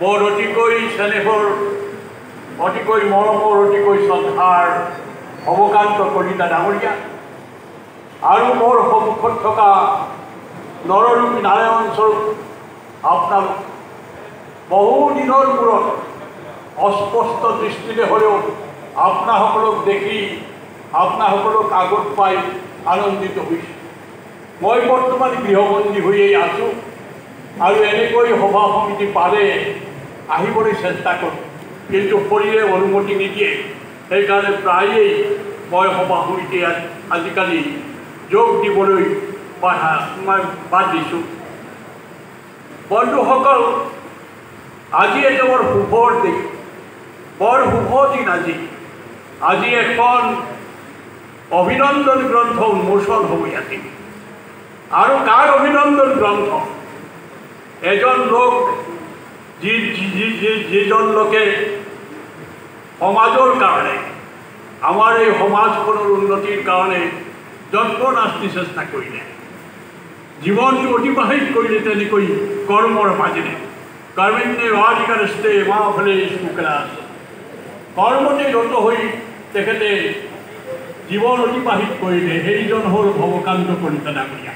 মোৰ অতিকৈ চেনেহৰ অতিকৈ মৰমৰ অতিকৈ শ্ৰদ্ধাৰ ভৱকান্ত কলিতা ডাঙৰীয়া আৰু মোৰ সন্মুখত থকা নৰৰূপী নাৰায়ণ স্বৰূপ আপোনালোক বহু দিনৰ মূৰত অস্পষ্ট দৃষ্টিৰে হ'লেও আপোনাসকলক দেখি আপোনাসকলক আগত পাই আনন্দিত হৈছোঁ। মই বৰ্তমান গৃহবন্দী হৈয়ে আছোঁ আৰু এনেকৈ সভা সমিতি পালে আহিবলৈ চেষ্টা কৰোঁ, কিন্তু শৰীৰে অনুমতি নিদিয়ে। সেইকাৰণে প্ৰায়েই মই সভা সমিতি আজিকালি যোগ দিবলৈ বাদ দিছোঁ। বন্ধুসকল, আজি এটা বৰ শুভৰ দিন, বৰ শুভ দিন। আজি এখন অভিনন্দন গ্ৰন্থ উন্মোচন হ'ব ইয়াতে। আৰু কাৰ অভিনন্দন গ্ৰন্থ? এজন লোক যিজন লোকে সমাজৰ কাৰণে, আমাৰ এই সমাজখনৰ উন্নতিৰ কাৰণে যৎপৰোনাস্তি চেষ্টা কৰিলে, জীৱনটো অতিবাহিত কৰিলে তেনেকৈ কৰ্মৰ মাজেৰে। কৰ্মণ্যে অধিকাৰস্তে মা ফলেষু কদাচন। কৰ্মতে ৰত হৈ তেখেতে জীৱন অতিবাহিত কৰিলে। সেইজন হ'ল ভৱকান্ত কলিতা ডাঙৰীয়া।